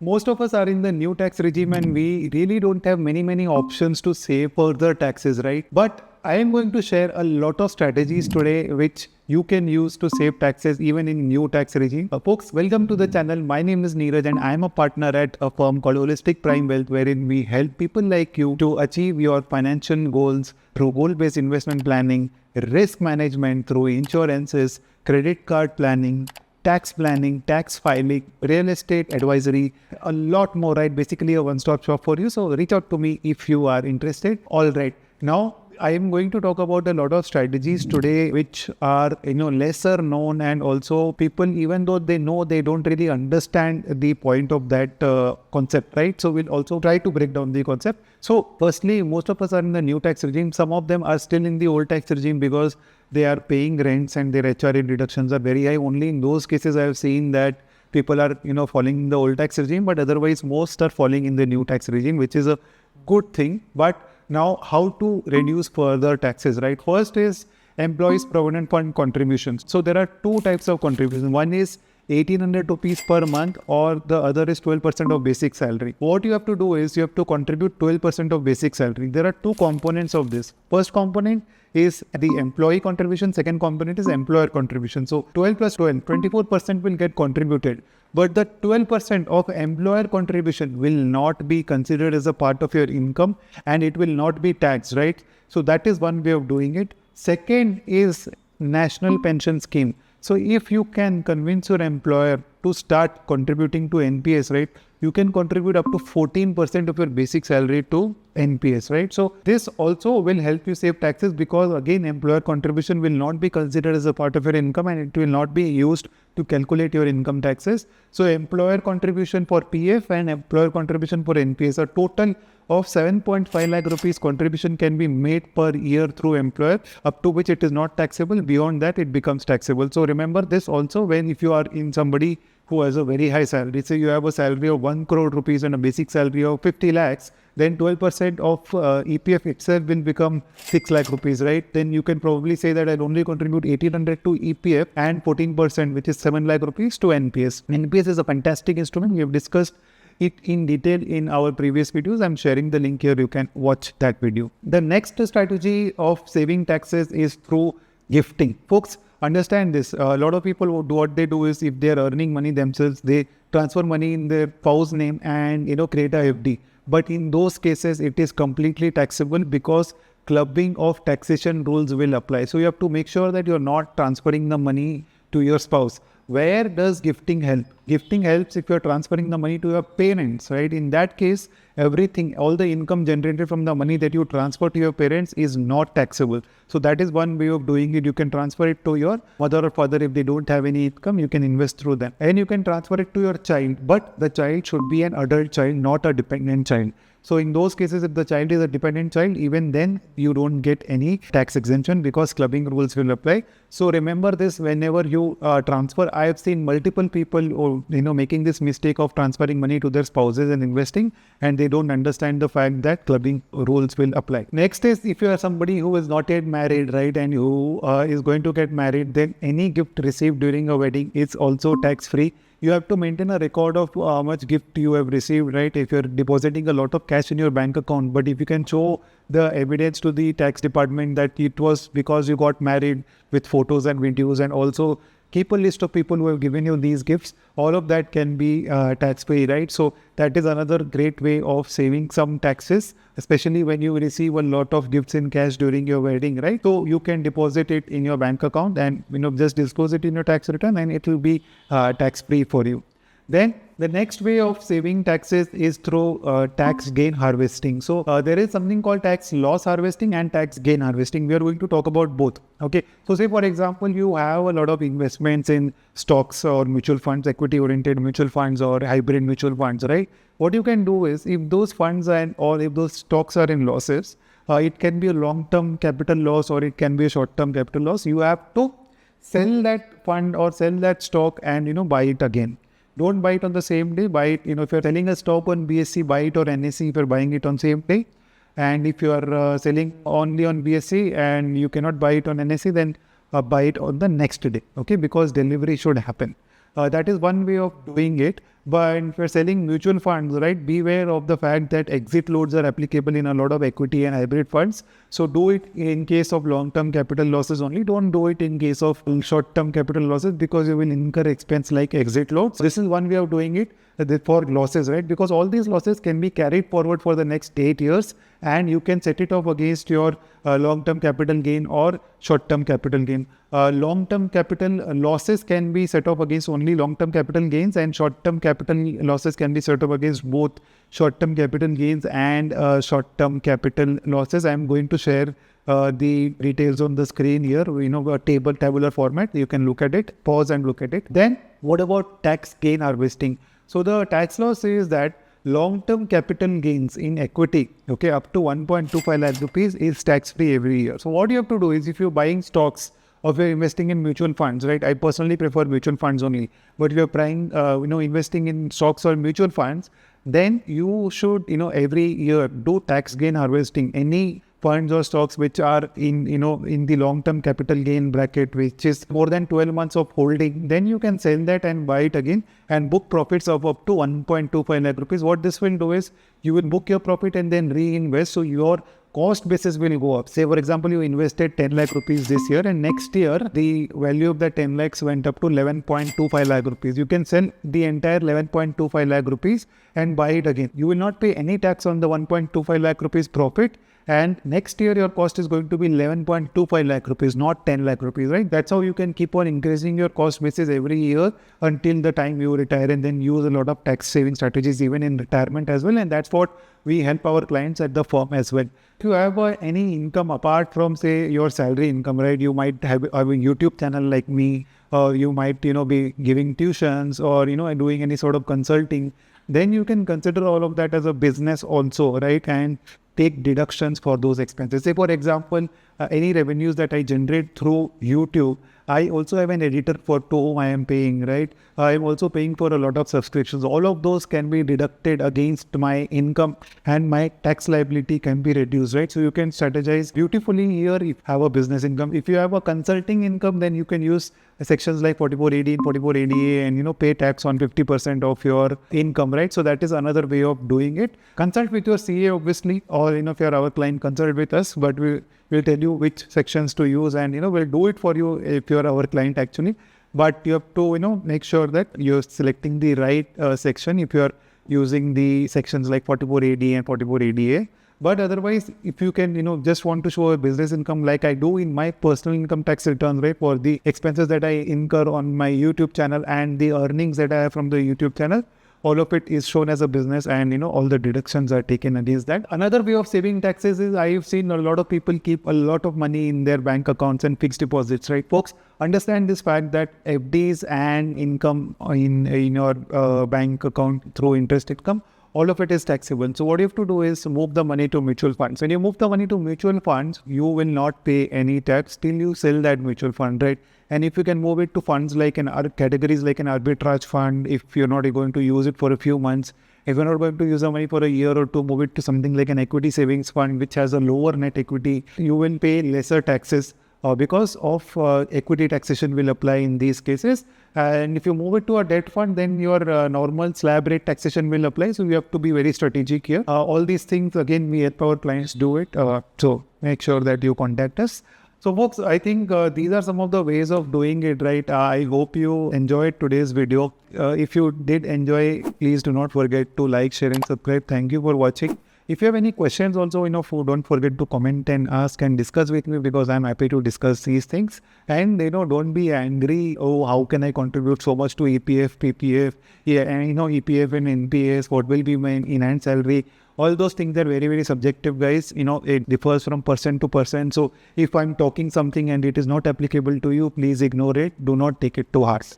Most of us are in the new tax regime and we really don't have many options to save further taxes, right? But I am going to share a lot of strategies today which you can use to save taxes even in new tax regime. Folks, welcome to the channel. My name is Niraj and I am a partner at a firm called Holistic Prime Wealth, wherein we help people like you to achieve your financial goals through goal-based investment planning, risk management through insurances, credit card planning, tax filing, real estate advisory, a lot more, right? Basically a one-stop shop for you. So reach out to me if you are interested. All right. Now, I am going to talk about a lot of strategies today which are, lesser known, and also people, even though they know, they don't really understand the point of that concept, right? So we'll also try to break down the concept. So firstly, most of us are in the new tax regime. Some of them are still in the old tax regime because they are paying rents and their HRA deductions are very high. Only in those cases I have seen that people are, following in the old tax regime, but otherwise most are falling in the new tax regime, which is a good thing. But now, how to reduce further taxes, right? First is employees provident fund contributions. So there are two types of contributions. One is 1800 rupees per month, or the other is 12% of basic salary. What you have to do is you have to contribute 12% of basic salary. There are two components of this. First component is the employee contribution. Second component is employer contribution. So 12 plus 12, 24% will get contributed. But the 12% of employer contribution will not be considered as a part of your income and it will not be taxed, right? So that is one way of doing it. Second is national pension scheme. So if you can convince your employer to start contributing to NPS, right, you can contribute up to 14% of your basic salary to NPS, right? So this also will help you save taxes because again, employer contribution will not be considered as a part of your income and it will not be used to calculate your income taxes. So employer contribution for PF and employer contribution for NPS, a total of 7.5 lakh rupees contribution can be made per year through employer, up to which it is not taxable. Beyond that, it becomes taxable. So remember this also when if you are in somebody who has a very high salary, say you have a salary of 1 crore rupees and a basic salary of 50 lakhs, then 12% of EPF itself will become 6 lakh rupees, right? Then you can probably say that I'll only contribute 1800 to EPF and 14%, which is 7 lakh rupees to NPS. NPS is a fantastic instrument. We have discussed it in detail in our previous videos. I'm sharing the link here. You can watch that video. The next strategy of saving taxes is through gifting. Folks, understand this. A lot of people, what they do is if they are earning money themselves, they transfer money in their spouse name and, create a FD. But in those cases, it is completely taxable because clubbing of taxation rules will apply. So you have to make sure that you're not transferring the money to your spouse. Where does gifting help? Gifting helps if you're transferring the money to your parents, right? In that case, everything, all the income generated from the money that you transfer to your parents is not taxable. So that is one way of doing it. You can transfer it to your mother or father if they don't have any income. You can invest through them. And you can transfer it to your child. But the child should be an adult child, not a dependent child. So in those cases, if the child is a dependent child, even then you don't get any tax exemption because clubbing rules will apply. So remember this whenever you transfer. I have seen multiple people, making this mistake of transferring money to their spouses and investing, and they don't understand the fact that clubbing rules will apply. Next is if you are somebody who is not yet married, right, and who is going to get married, then any gift received during a wedding is also tax-free. You have to maintain a record of how much gift you have received, right? If you're depositing a lot of cash in your bank account, but if you can show the evidence to the tax department that it was because you got married with photos and videos, and also keep a list of people who have given you these gifts, all of that can be tax-free, right? So that is another great way of saving some taxes, especially when you receive a lot of gifts in cash during your wedding, right? So you can deposit it in your bank account and, just disclose it in your tax return and it will be tax-free for you. Then the next way of saving taxes is through tax gain harvesting. So there is something called tax loss harvesting and tax gain harvesting. We are going to talk about both. Okay. So say for example, you have a lot of investments in stocks or mutual funds, equity oriented mutual funds or hybrid mutual funds, right? What you can do is if those funds or if those stocks are in losses, it can be a long-term capital loss or it can be a short-term capital loss. You have to sell that fund or sell that stock and, buy it again. Don't buy it on the same day. Buy it, if you're selling a stock on BSC, buy it on NSE if you're buying it on same day. And if you're selling only on BSC and you cannot buy it on NSE, then buy it on the next day, okay? Because delivery should happen. That is one way of doing it. But if you're selling mutual funds, right, beware of the fact that exit loads are applicable in a lot of equity and hybrid funds. So do it in case of long-term capital losses only. Don't do it in case of short-term capital losses, because you will incur expense like exit loads. This is one way of doing it for losses, right? Because all these losses can be carried forward for the next 8 years, and you can set it off against your long-term capital gain or short-term capital gain. Long-term capital losses can be set off against only long-term capital gains, and short-term capital losses can be set off against both short-term capital gains and short-term capital losses. I am going to share the details on the screen here, a tabular format. You can look at it, pause and look at it. Then what about tax gain harvesting? So the tax law says that long-term capital gains in equity, okay, up to 1.25 lakh rupees is tax-free every year. So what you have to do is, if you're buying stocks or if you're investing in mutual funds, right? I personally prefer mutual funds only. But if you're trying, investing in stocks or mutual funds, then you should, every year do tax gain harvesting. Any funds or stocks which are in the long-term capital gain bracket, which is more than 12 months of holding, then you can sell that and buy it again and book profits of up to 1.25 lakh rupees. What this will do is, you will book your profit and then reinvest. So your cost basis will go up. Say, for example, you invested 10 lakh rupees this year, and next year the value of the 10 lakhs went up to 11.25 lakh rupees. You can sell the entire 11.25 lakh rupees and buy it again. You will not pay any tax on the 1.25 lakh rupees profit. And next year your cost is going to be 11.25 lakh rupees, not 10 lakh rupees, right? That's how you can keep on increasing your cost basis every year until the time you retire, and then use a lot of tax saving strategies even in retirement as well. And that's what we help our clients at the firm as well. If you have any income apart from, say, your salary income, right? You might have a YouTube channel like me, or you might, be giving tuitions, or, doing any sort of consulting. Then you can consider all of that as a business also, right? And take deductions for those expenses. Say, for example, any revenues that I generate through YouTube, I also have an editor to whom I am paying, right? I am also paying for a lot of subscriptions. All of those can be deducted against my income, and my tax liability can be reduced, right? So you can strategize beautifully here if you have a business income. If you have a consulting income, then you can use sections like 4480 and 4480A and, pay tax on 50% of your income, right? So that is another way of doing it. Consult with your CA, obviously, or, if you're our client, consult with us, but we'll tell you which sections to use, and, we'll do it for you if you're our client actually. But you have to, make sure that you're selecting the right section if you're using the sections like 4480 and 4480A. But otherwise, if you can, just want to show a business income like I do in my personal income tax return, right, for the expenses that I incur on my YouTube channel and the earnings that I have from the YouTube channel, all of it is shown as a business, and all the deductions are taken against that. Another way of saving taxes is, I've seen a lot of people keep a lot of money in their bank accounts and fixed deposits, right? Folks, understand this fact that FDs and income in your bank account through interest income, all of it is taxable. So what you have to do is move the money to mutual funds. When you move the money to mutual funds, you will not pay any tax till you sell that mutual fund, right? And if you can move it to funds like categories like an arbitrage fund, if you're not going to use it for a few months, if you're not going to use the money for a year or two, move it to something like an equity savings fund, which has a lower net equity, you will pay lesser taxes. Because of equity taxation will apply in these cases. And if you move it to a debt fund, then your normal slab rate taxation will apply. So you have to be very strategic here. All these things, again, we help our clients do it. So make sure that you contact us. So folks, I think these are some of the ways of doing it, right? I hope you enjoyed today's video. If you did enjoy, please do not forget to like, share and subscribe. Thank you for watching. If you have any questions also, don't forget to comment and ask and discuss with me, because I'm happy to discuss these things. And, don't be angry. Oh, how can I contribute so much to EPF, PPF? Yeah, and, EPF and NPS, what will be my in-hand salary? All those things are very, very subjective, guys. It differs from person to person. So if I'm talking something and it is not applicable to you, please ignore it. Do not take it to heart.